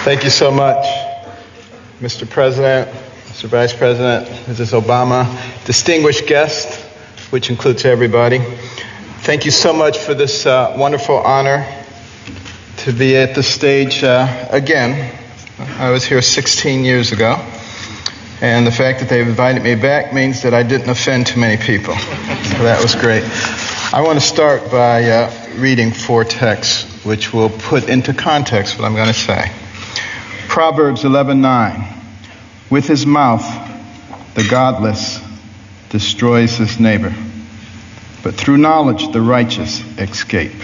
Thank you so much, Mr. President, Mr. Vice President, Mrs. Obama, distinguished guests, which includes everybody. Thank you so much for this wonderful honor to be at the stage again. I was here 16 years ago, and the fact that they've invited me back means that I didn't offend too many people. So that was great. I want to start by reading 4 texts which will put into context what I'm going to say. Proverbs 11:9. With his mouth, the godless destroys his neighbor, but through knowledge the righteous escape.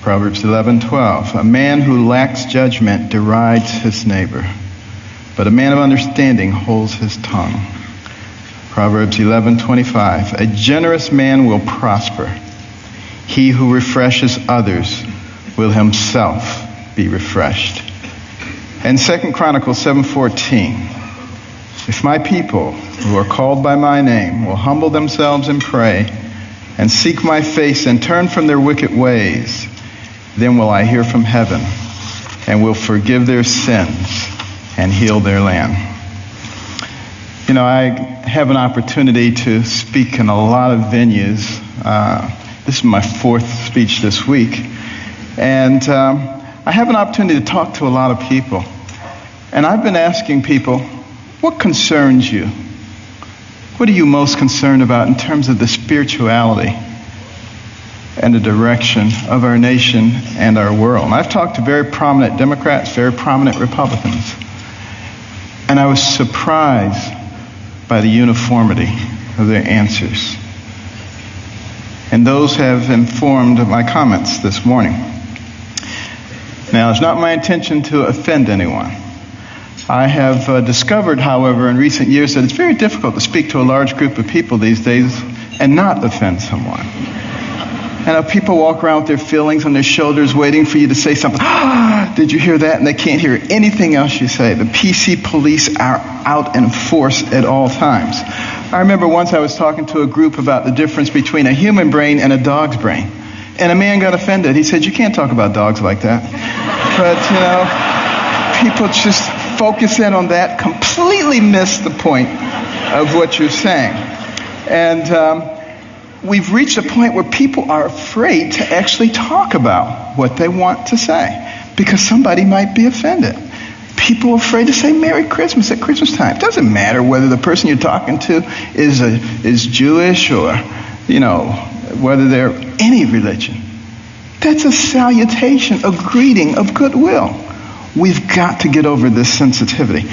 Proverbs 11:12. A man who lacks judgment derides his neighbor, but a man of understanding holds his tongue. Proverbs 11:25. A generous man will prosper. He who refreshes others will himself be refreshed. And 2 Chronicles 7:14. If my people who are called by my name will humble themselves and pray and seek my face and turn from their wicked ways, then will I hear from heaven and will forgive their sins and heal their land. You know, I have an opportunity to speak in a lot of venues. This is my 4th speech this week. And I have an opportunity to talk to a lot of people. And I've been asking people, what concerns you? What are you most concerned about in terms of the spirituality and the direction of our nation and our world? And I've talked to very prominent Democrats, very prominent Republicans. And I was surprised by the uniformity of their answers. And those have informed my comments this morning. Now, it's not my intention to offend anyone. I have discovered, however, in recent years that it's very difficult to speak to a large group of people these days and not offend someone. And people walk around with their feelings on their shoulders waiting for you to say something. Did you hear that? And they can't hear anything else you say. The PC police are out in force at all times. I remember once I was talking to a group about the difference between a human brain and a dog's brain. And a man got offended. He said, you can't talk about dogs like that. But, you know, people just focus in on that, completely miss the point of what you're saying. And we've reached a point where people are afraid to actually talk about what they want to say because somebody might be offended. People are afraid to say Merry Christmas at Christmas time. It doesn't matter whether the person you're talking to is Jewish or, you know, whether they're any religion. That's a salutation, a greeting of goodwill. We've got to get over this sensitivity,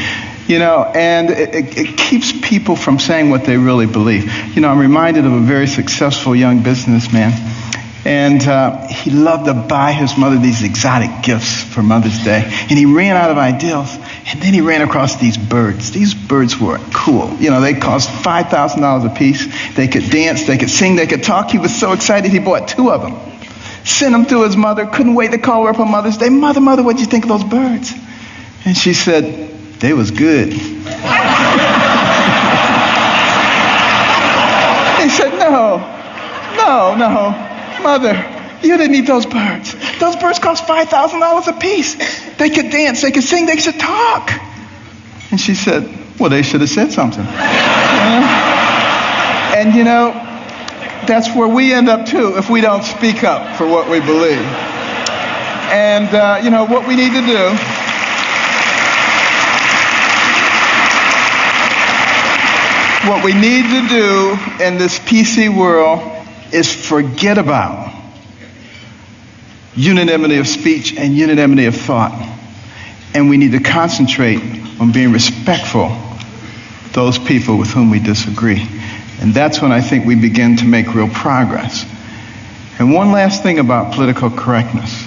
you know, and it keeps people from saying what they really believe. You know, I'm reminded of a very successful young businessman, and he loved to buy his mother these exotic gifts for Mother's Day, and he ran out of ideas, and then he ran across these birds. These birds were cool. You know, they cost $5,000 a piece. They could dance, they could sing, they could talk. He was so excited he bought 2 of them. Sent them to his mother, couldn't wait to call her up on Mother's Day. Mother, what'd you think of those birds? And she said, they was good. He said, no, Mother, you didn't eat those birds. Those birds cost $5,000 a piece. They could dance, they could sing, they could talk. And she said, well, they should have said something. And you know, that's where we end up too if we don't speak up for what we believe. And you know what we need to do. What we need to do in this PC world is forget about unanimity of speech and unanimity of thought. And we need to concentrate on being respectful of those people with whom we disagree. And that's when I think we begin to make real progress. And one last thing about political correctness,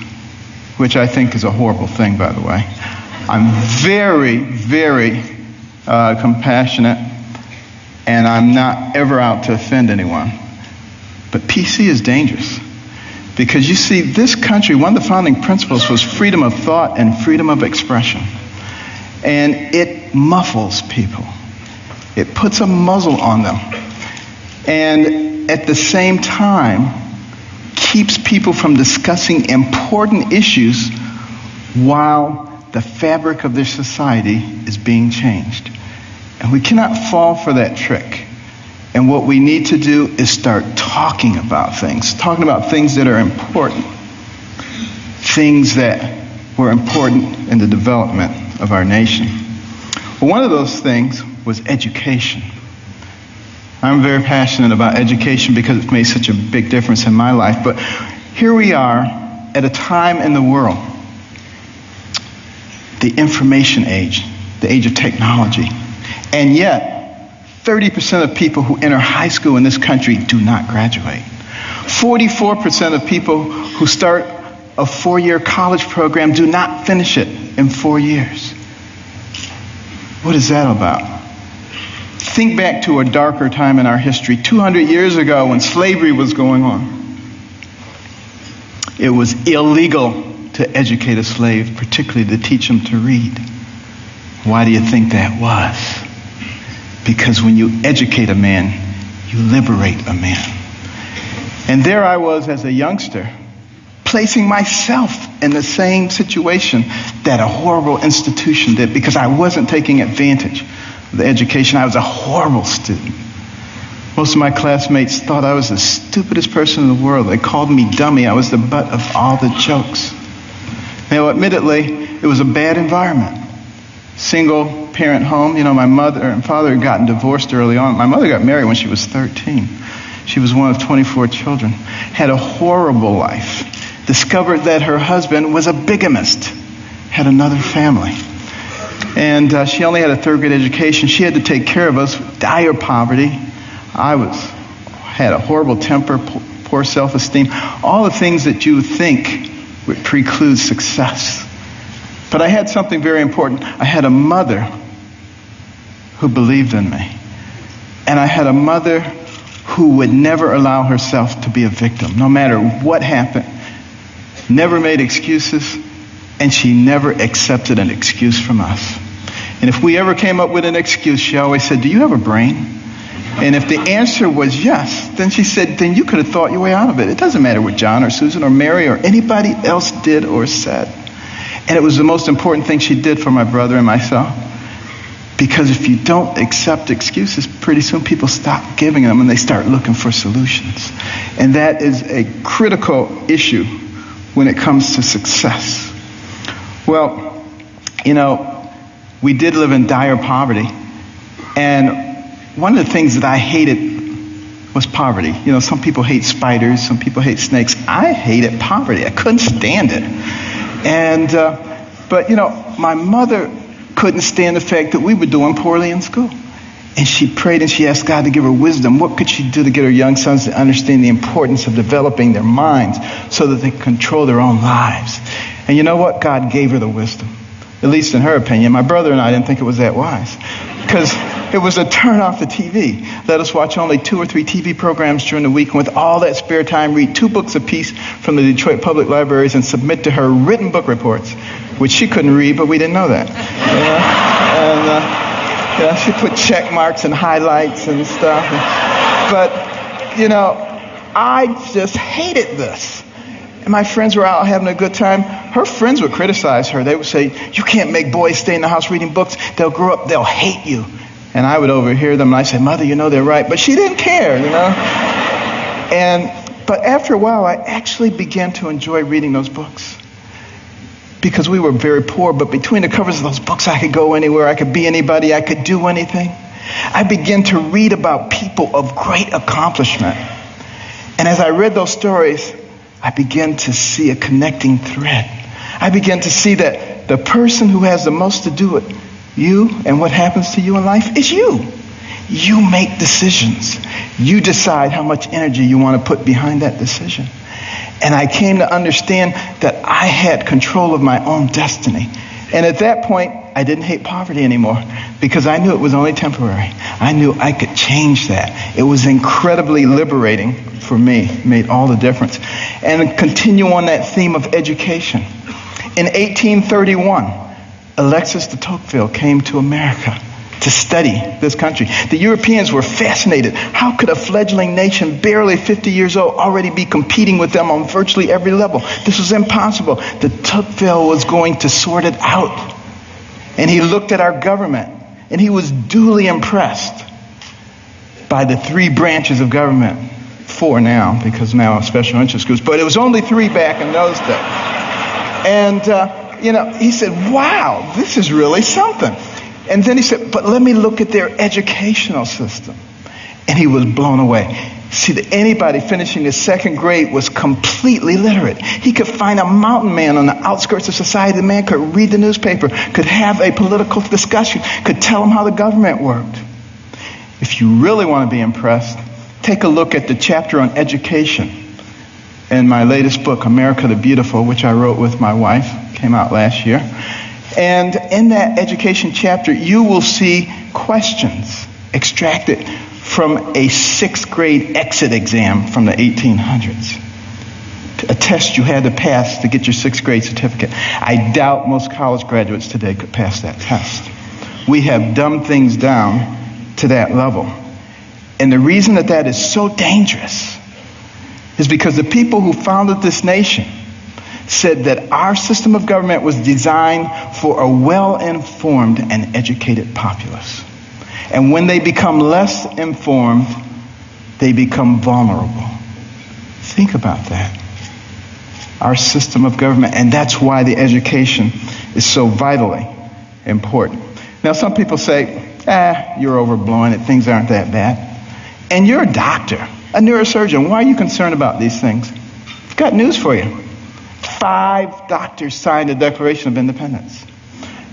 which I think is a horrible thing, by the way. I'm very, very compassionate, and I'm not ever out to offend anyone. But PC is dangerous. Because you see, this country, one of the founding principles was freedom of thought and freedom of expression. And it muffles people. It puts a muzzle on them. And at the same time, keeps people from discussing important issues while the fabric of this society is being changed. And we cannot fall for that trick. And what we need to do is start talking about things that are important, things that were important in the development of our nation. Well, one of those things was education. I'm very passionate about education because it's made such a big difference in my life. But here we are at a time in the world, the information age, the age of technology. And yet, 30% of people who enter high school in this country do not graduate. 44% of people who start a 4-year college program do not finish it in 4 years. What is that about? Think back to a darker time in our history, 200 years ago when slavery was going on. It was illegal to educate a slave, particularly to teach him to read. Why do you think that was? Because when you educate a man, you liberate a man. And there I was as a youngster, placing myself in the same situation that a horrible institution did because I wasn't taking advantage of the education. I was a horrible student. Most of my classmates thought I was the stupidest person in the world. They called me dummy. I was the butt of all the jokes. Now, admittedly, it was a bad environment. Single parent home. My mother and father had gotten divorced early on. My mother got married when she was 13. She was one of 24 children. Had a horrible life. Discovered that her husband was a bigamist. Had another family. And she only had a third grade education. She had to take care of us. Dire poverty. I had a horrible temper, poor self-esteem. All the things that you would think would preclude success. But I had something very important. I had a mother who believed in me. And I had a mother who would never allow herself to be a victim, no matter what happened. Never made excuses, and she never accepted an excuse from us. And if we ever came up with an excuse, she always said, "Do you have a brain?" And if the answer was yes, then she said, then you could have thought your way out of it. It doesn't matter what John or Susan or Mary or anybody else did or said. And it was the most important thing she did for my brother and myself. Because if you don't accept excuses, pretty soon people stop giving them and they start looking for solutions. And that is a critical issue when it comes to success. Well, we did live in dire poverty. And one of the things that I hated was poverty. Some people hate spiders, some people hate snakes. I hated poverty. I couldn't stand it. And, but my mother couldn't stand the fact that we were doing poorly in school. And she prayed and she asked God to give her wisdom. What could she do to get her young sons to understand the importance of developing their minds so that they can control their own lives? And you know what? God gave her the wisdom, at least in her opinion. My brother and I didn't think it was that wise because it was a turn off the TV. Let us watch only 2 or 3 TV programs during the week, and with all that spare time, read 2 books apiece from the Detroit Public Libraries and submit to her written book reports, which she couldn't read, but we didn't know that. And she put check marks and highlights and stuff. But, I just hated this. And my friends were out having a good time. Her friends would criticize her. They would say, "You can't make boys stay in the house reading books. They'll grow up, they'll hate you." And I would overhear them and I said, "Mother, they're right." But she didn't care, But after a while, I actually began to enjoy reading those books. Because we were very poor, but between the covers of those books, I could go anywhere. I could be anybody. I could do anything. I began to read about people of great accomplishment. And as I read those stories, I began to see a connecting thread. I began to see that the person who has the most to do with you and what happens to you in life is you. You make decisions. You decide how much energy you want to put behind that decision. And I came to understand that I had control of my own destiny. And at that point, I didn't hate poverty anymore because I knew it was only temporary. I knew I could change that. It was incredibly liberating for me. It made all the difference. And continue on that theme of education. In 1831, Alexis de Tocqueville came to America to study this country. The Europeans were fascinated. How could a fledgling nation barely 50 years old already be competing with them on virtually every level? This was impossible. De Tocqueville was going to sort it out. And he looked at our government, and he was duly impressed by the 3 branches of government. 4 now, because now special interest groups, but it was only 3 back in those days. And, he said, wow, this is really something. And then he said, but let me look at their educational system. And he was blown away. See, that anybody finishing the 2nd grade was completely literate. He could find a mountain man on the outskirts of society. The man could read the newspaper, could have a political discussion, could tell him how the government worked. If you really want to be impressed, take a look at the chapter on education in my latest book, America the Beautiful, which I wrote with my wife, came out last year. And in that education chapter, you will see questions extracted from a 6th grade exit exam from the 1800s. A test you had to pass to get your 6th grade certificate. I doubt most college graduates today could pass that test. We have dumbed things down to that level. And the reason that is so dangerous is because the people who founded this nation said that our system of government was designed for a well-informed and educated populace. And when they become less informed, they become vulnerable. Think about that. Our system of government, and that's why the education is so vitally important. Now, some people say, you're overblowing it, things aren't that bad. And you're a doctor, a neurosurgeon. Why are you concerned about these things? I've got news for you. 5 doctors signed the Declaration of Independence.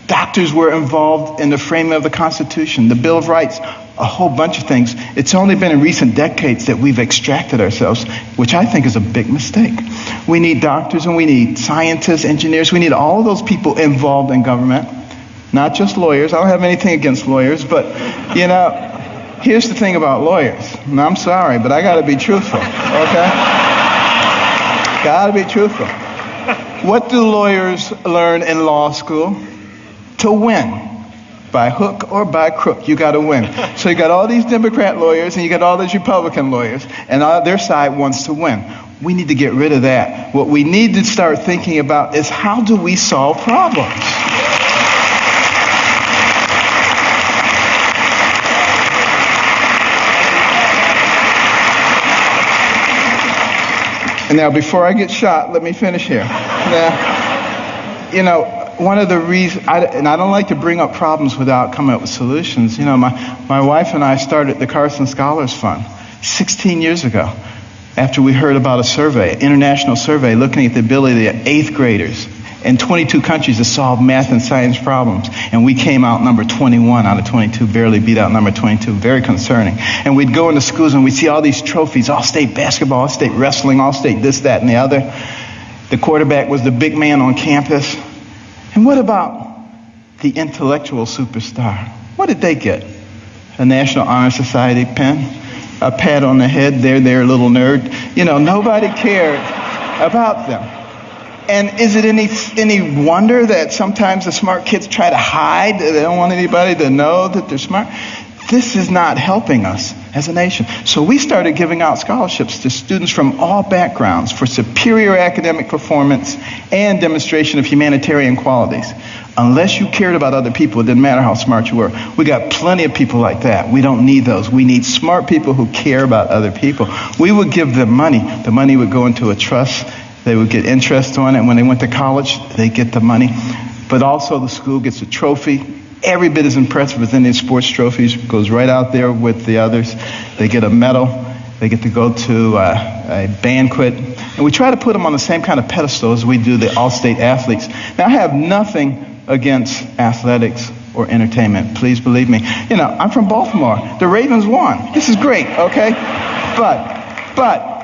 Doctors were involved in the framing of the Constitution, the Bill of Rights, a whole bunch of things. It's only been in recent decades that we've extracted ourselves, which I think is a big mistake. We need doctors and we need scientists, engineers. We need all of those people involved in government, not just lawyers. I don't have anything against lawyers, but, here's the thing about lawyers. And I'm sorry, but I got to be truthful, okay? Got to be truthful. What do lawyers learn in law school? To win. By hook or by crook, you got to win. So you got all these Democrat lawyers and you got all these Republican lawyers, and their side wants to win. We need to get rid of that. What we need to start thinking about is how do we solve problems? And now, before I get shot, let me finish here. Now, one of the reasons, and I don't like to bring up problems without coming up with solutions. My wife and I started the Carson Scholars Fund 16 years ago after we heard about a survey, an international survey, looking at the ability of 8th graders in 22 countries to solve math and science problems. And we came out number 21 out of 22, barely beat out number 22, very concerning. And we'd go into schools and we'd see all these trophies, all-state basketball, all-state wrestling, all-state this, that, and the other. The quarterback was the big man on campus. And what about the intellectual superstar? What did they get? A National Honor Society pin? A pat on the head, there, little nerd? Nobody cared about them. And is it any wonder that sometimes the smart kids try to hide? They don't want anybody to know that they're smart. This is not helping us as a nation. So we started giving out scholarships to students from all backgrounds for superior academic performance and demonstration of humanitarian qualities. Unless you cared about other people, it didn't matter how smart you were. We got plenty of people like that. We don't need those. We need smart people who care about other people. We would give them money. The money would go into a trust. They would get interest on it. And when they went to college, they get the money. But also the school gets a trophy. Every bit as impressive as any sports trophies. Goes right out there with the others. They get a medal. They get to go to a banquet. And we try to put them on the same kind of pedestal as we do the all-state athletes. Now, I have nothing against athletics or entertainment. Please believe me. I'm from Baltimore. The Ravens won. This is great, okay? But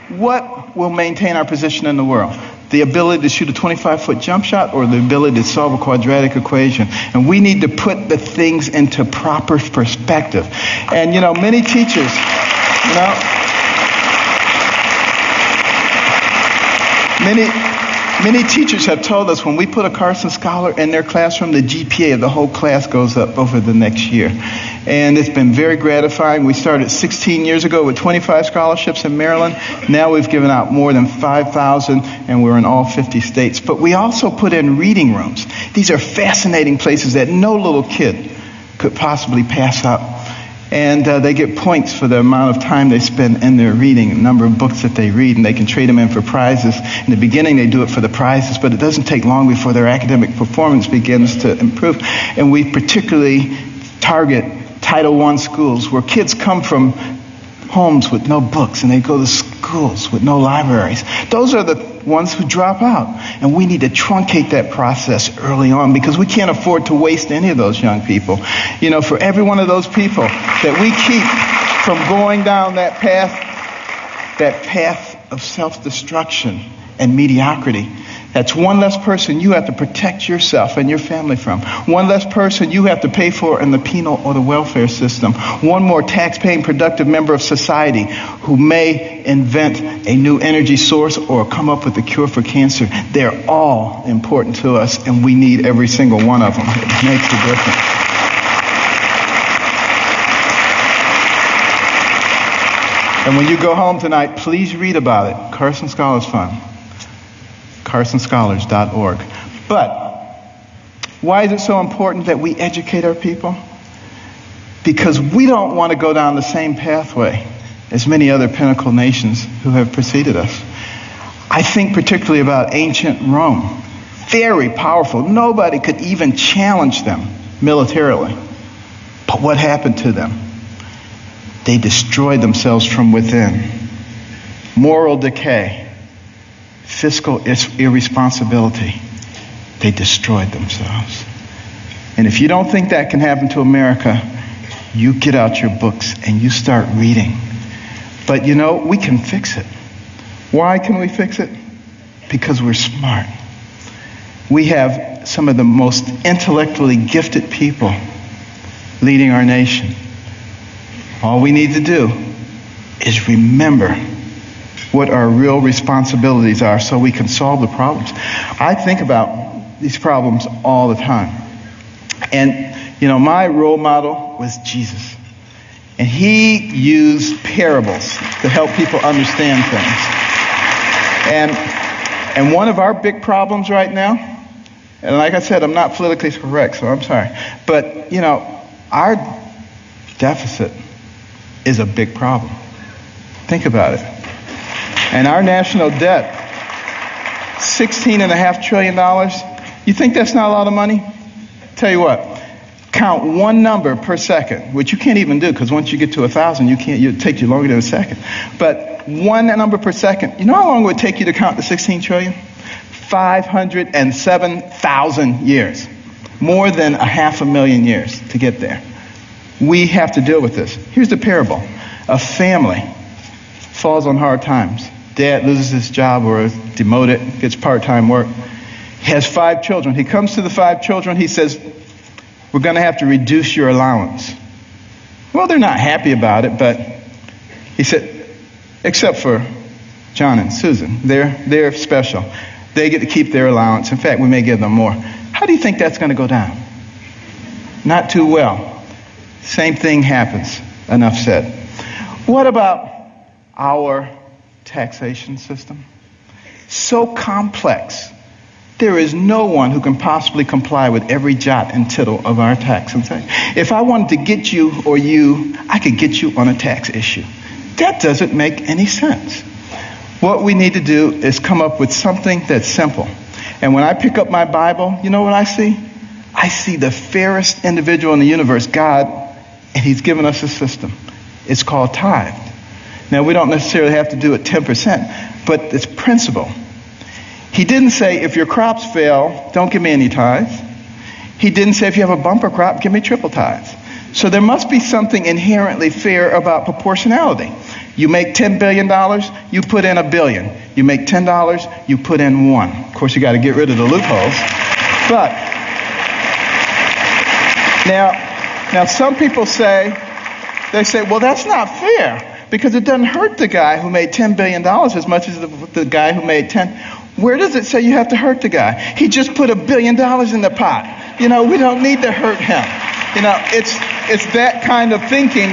what will maintain our position in the world? The ability to shoot a 25-foot jump shot or the ability to solve a quadratic equation? And we need to put the things into proper perspective. And, many teachers, Many teachers have told us when we put a Carson Scholar in their classroom, the GPA of the whole class goes up over the next year. And it's been very gratifying. We started 16 years ago with 25 scholarships in Maryland. Now we've given out more than 5,000, and we're in all 50 states. But we also put in reading rooms. These are fascinating places that no little kid could possibly pass up. And they get points for the amount of time they spend in their reading, the number of books that they read, and they can trade them in for prizes. In the beginning, they do it for the prizes, but it doesn't take long before their academic performance begins to improve. And we particularly target Title I schools where kids come from homes with no books and they go to schools with no libraries. Those are the ones who drop out. And we need to truncate that process early on because we can't afford to waste any of those young people. You know, for every one of those people that we keep from going down that path of self-destruction and mediocrity, that's one less person you have to protect yourself and your family from. One less person you have to pay for in the penal or the welfare system. One more tax-paying, productive member of society who may invent a new energy source or come up with a cure for cancer. They're all important to us, and we need every single one of them. It makes a difference. And when you go home tonight, please read about it. Carson Scholars Fund. CarsonScholars.org. But why is it so important that we educate our people? Because we don't want to go down the same pathway as many other pinnacle nations who have preceded us. I think particularly about ancient Rome. Very powerful. Nobody could even challenge them militarily. But what happened to them? They destroyed themselves from within. Moral decay. Fiscal irresponsibility. They destroyed themselves. And if you don't think that can happen to America, you get out your books and you start reading. But you know, we can fix it. Why can we fix it? Because we're smart. We have some of the most intellectually gifted people leading our nation. All we need to do is remember what our real responsibilities are so we can solve the problems. I think about these problems all the time. And, you know, my role model was Jesus. And he used parables to help people understand things. And one of our big problems right now, and like I said, I'm not politically correct, so I'm sorry. But, you know, our deficit is a big problem. Think about it. And our national debt, $16.5 trillion. You think that's not a lot of money? Tell you what, count one number per second, which you can't even do because once you get to 1,000, it takes you longer than a second. But one number per second. You know how long it would take you to count the 16 trillion? 507,000 years. More than 500,000 years to get there. We have to deal with this. Here's the parable. A family falls on hard times. Dad loses his job or is demoted, gets part-time work. He has 5 children. He comes to the 5 children. He says, we're going to have to reduce your allowance. Well, they're not happy about it, but he said, except for John and Susan. They're special. They get to keep their allowance. In fact, we may give them more. How do you think that's going to go down? Not too well. Same thing happens. Enough said. What about our taxation system? So complex. There is no one who can possibly comply with every jot and tittle of our tax. If I wanted to get you or you, I could get you on a tax issue. That doesn't make any sense. What we need to do is come up with something that's simple. And when I pick up my Bible, you know what I see? I see the fairest individual in the universe, God, and he's given us a system. It's called tithe. Now, we don't necessarily have to do it 10%, but it's principle. He didn't say, if your crops fail, don't give me any tithes. He didn't say, if you have a bumper crop, give me triple tithes. So there must be something inherently fair about proportionality. You make $10 billion, you put in $1 billion. You make $10, you put in 1. Of course, you got to get rid of the loopholes. But now some people say, well, that's not fair because it doesn't hurt the guy who made $10 billion as much as the guy who made 10. Where does it say you have to hurt the guy? He just put $1 billion in the pot. We don't need to hurt him. It's that kind of thinking.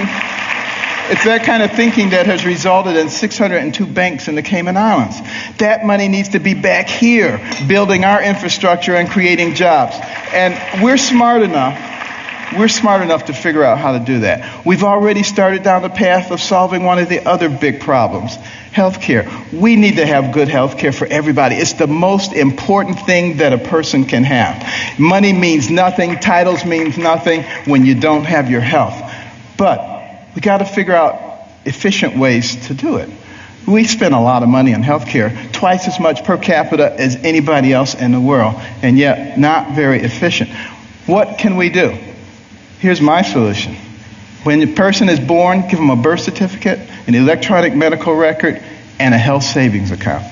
It's that kind of thinking that has resulted in 602 banks in the Cayman Islands. That money needs to be back here, building our infrastructure and creating jobs. And we're smart enough to figure out how to do that. We've already started down the path of solving one of the other big problems, healthcare. We need to have good healthcare for everybody. It's the most important thing that a person can have. Money means nothing, titles means nothing when you don't have your health. But we got to figure out efficient ways to do it. We spend a lot of money on healthcare, twice as much per capita as anybody else in the world, and yet not very efficient. What can we do? Here's my solution. When a person is born, give them a birth certificate, an electronic medical record, and a health savings account,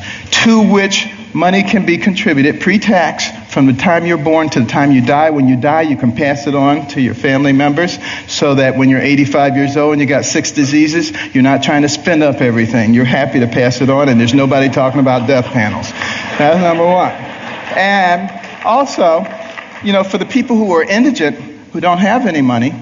to which money can be contributed pre-tax from the time you're born to the time you die. When you die, you can pass it on to your family members so that when you're 85 years old and you got 6 diseases, you're not trying to spend up everything. You're happy to pass it on, and there's nobody talking about death panels. That's number one. And also, for the people who are indigent, who don't have any money,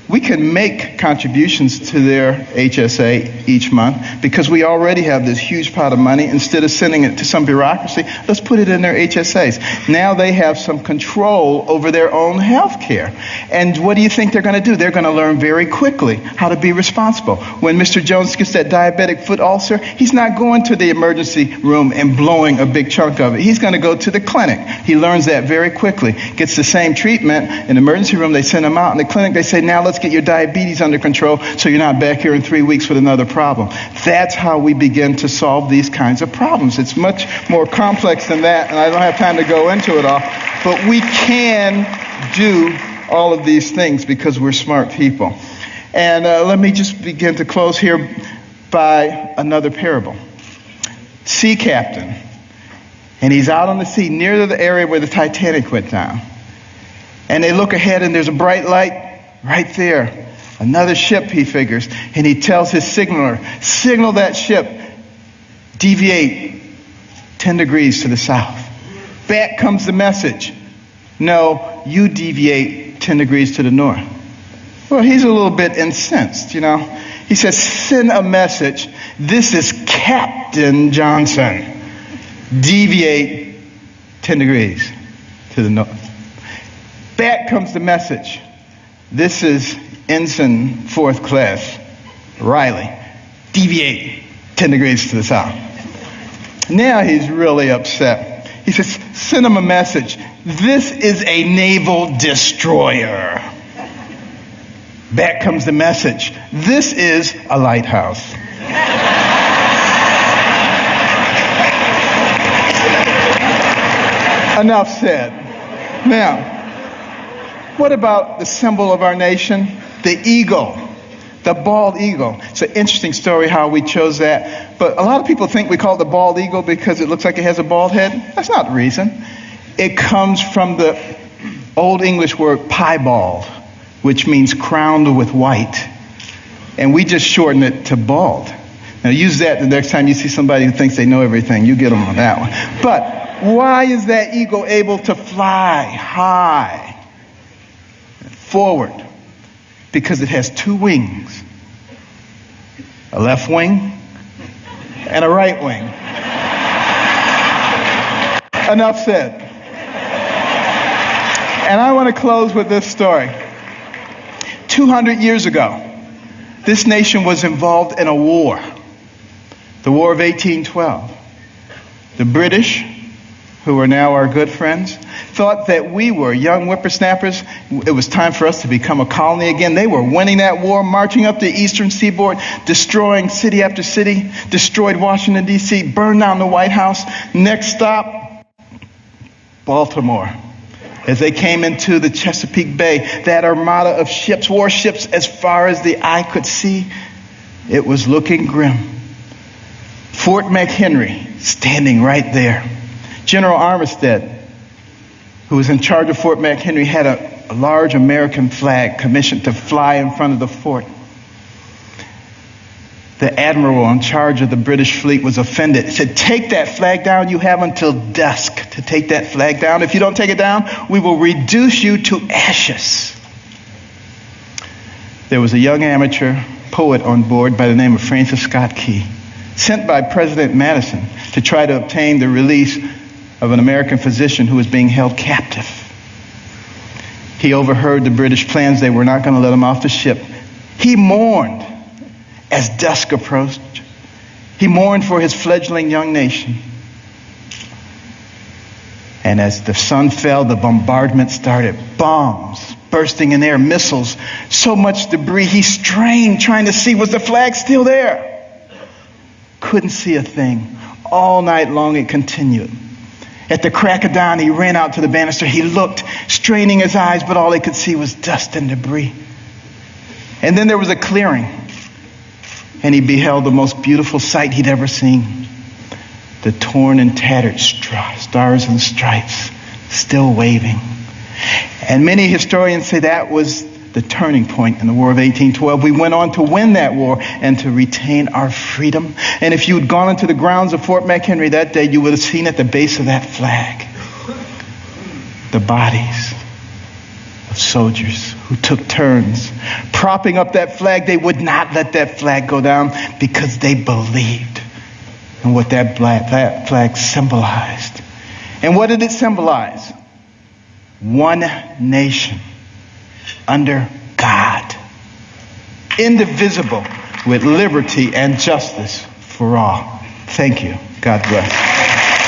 we can make contributions to their HSA each month because we already have this huge pot of money. Instead of sending it to some bureaucracy, let's put it in their HSAs. Now they have some control over their own health care. And what do you think they're going to do? They're going to learn very quickly how to be responsible. When Mr. Jones gets that diabetic foot ulcer, he's not going to the emergency room and blowing a big chunk of it. He's going to go to the clinic. He learns that very quickly. Gets the same treatment in the emergency room. They send him out. In the clinic, they say, now let's get your diabetes under control so you're not back here in 3 weeks with another problem. That's how we begin to solve these kinds of problems. It's much more complex than that, and I don't have time to go into it all, but we can do all of these things because we're smart people. And let me just begin to close here by another parable. Sea captain, and he's out on the sea near the area where the Titanic went down. And they look ahead, and there's a bright light right there. Another ship, he figures, and he tells his signaler, signal that ship, deviate 10 degrees to the south. Back comes the message, no, you deviate 10 degrees to the north. Well, he's a little bit incensed, He says, send a message, this is Captain Johnson. Deviate 10 degrees to the north. Back comes the message. This is Ensign 4th Class Riley. Deviate 10 degrees to the south. Now he's really upset. He says, send him a message. This is a naval destroyer. Back comes the message. This is a lighthouse. Enough said. Now, what about the symbol of our nation? The eagle, the bald eagle. It's an interesting story how we chose that. But a lot of people think we call it the bald eagle because it looks like it has a bald head. That's not the reason. It comes from the Old English word piebald, which means crowned with white. And we just shorten it to bald. Now use that the next time you see somebody who thinks they know everything. You get them on that one. But why is that eagle able to fly high? Forward, because it has 2 wings, a left wing and a right wing. Enough said. And I want to close with this story. 200 years ago, this nation was involved in a war, the War of 1812. The British, who are now our good friends, thought that we were young whippersnappers. It was time for us to become a colony again. They were winning that war, marching up the eastern seaboard, destroying city after city, destroyed Washington, D.C., burned down the White House. Next stop, Baltimore. As they came into the Chesapeake Bay, that armada of ships, warships, as far as the eye could see, it was looking grim. Fort McHenry standing right there. General Armistead, who was in charge of Fort McHenry, had a large American flag commissioned to fly in front of the fort. the admiral in charge of the British fleet was offended. He said, take that flag down. You have until dusk to take that flag down. If you don't take it down, we will reduce you to ashes. There was a young amateur poet on board by the name of Francis Scott Key, sent by President Madison to try to obtain the release of an American physician who was being held captive. He overheard the British plans. They were not going to let him off the ship. He mourned as dusk approached. He mourned for his fledgling young nation. And as the sun fell, the bombardment started. Bombs bursting in the air, missiles, so much debris. He strained trying to see, was the flag still there? Couldn't see a thing. All night long it continued. At the crack of dawn, he ran out to the banister. He looked, straining his eyes, but all he could see was dust and debris. And then there was a clearing, and he beheld the most beautiful sight he'd ever seen. The torn and tattered stars and stripes still waving. And many historians say that was the turning point in the War of 1812. We went on to win that war and to retain our freedom. And if you had gone into the grounds of Fort McHenry that day, you would have seen at the base of that flag the bodies of soldiers who took turns propping up that flag. They would not let that flag go down because they believed in what that flag symbolized. And what did it symbolize? One nation under God, indivisible, with liberty and justice for all. Thank you. God bless.